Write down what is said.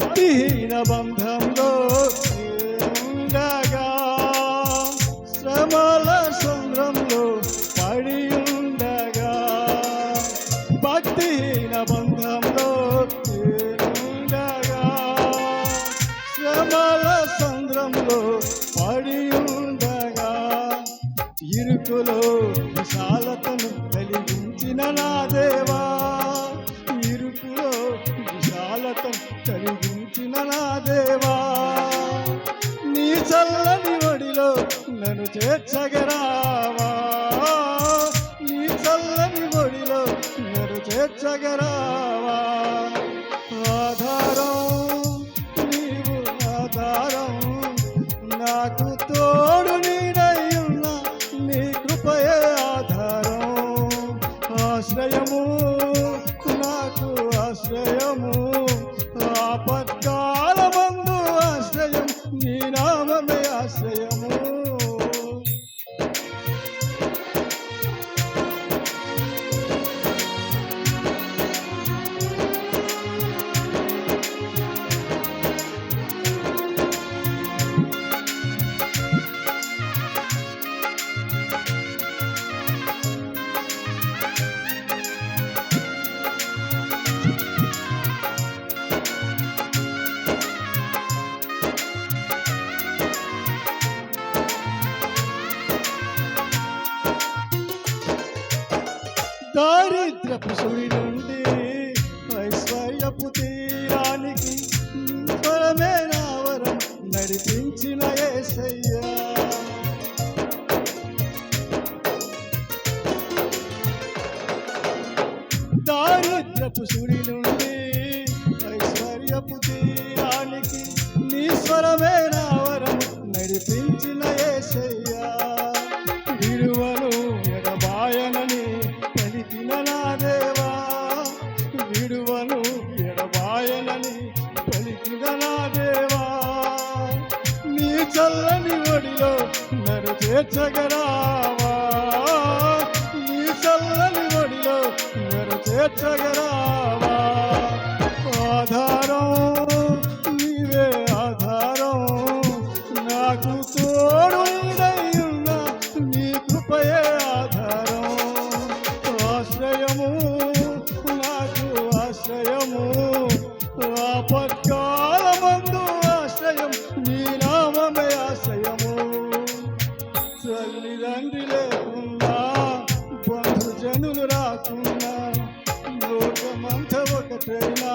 భక్తిహీన బంధంలో ఉండగా, శ్రమల సంద్రంలో పడి ఉండగా, భక్తిహీన బంధంలో ఉండగా, శ్రమల సంద్రంలో పడి ఉండగా, ఇరుకులో విశాలతను కలిగించిన నా దేవా, ఇరుకులో విశాలతను కలిగించిన నా దేవా, నీ చల్లని ఒడిలో నన్ను చేర్చగరావా, నీ చల్లని ఒడిలో నన్ను చేర్చగరావా. ఆధారం నీవు ఆధారం, నాకు తోడు నీడయ్యున్న నీ కృపయే ఆధారం, ఆశ్రయము నాకు ఆశ్రయము, ఆపత్కాలమందు ఆశ్రయం, నీ నామమే ఆశ్రయము. దారిద్రపు సుడి నుండి ఐశ్వర్యపు తీరానికి పరమే నా వరం నడిపించిన యేసయ్యా. దారిద్రపు సుడి నుండి ఐశ్వర్యపు తీరానికి నీ స్వరమే నా వరం నడిపించిన యేసయ్యా. విడువను ఎడబాయనని పలికిన నా దేవా, విడువను ఎడబాయనని పలికిన నా దేవా, నీ చల్లని ఒడిలో నన్ను చేర్చగరావా, నీ చల్లని ఒడిలో నన్ను చేర్చగరావా. ఆధారం నీవే ఆధారం, నాకు తోడు నీడయ్యున్న నీ కృపయే ఆధారం, ఆశ్రయము నాకు ఆశ్రయము, ఆపత్కాలమందు ఆశ్రయం, నీ నామమే ఆశ్రయము. తల్లిదండ్రి లేకున్నా బంధుజనులు రాకున్నా లోకమంత ఒకటైనా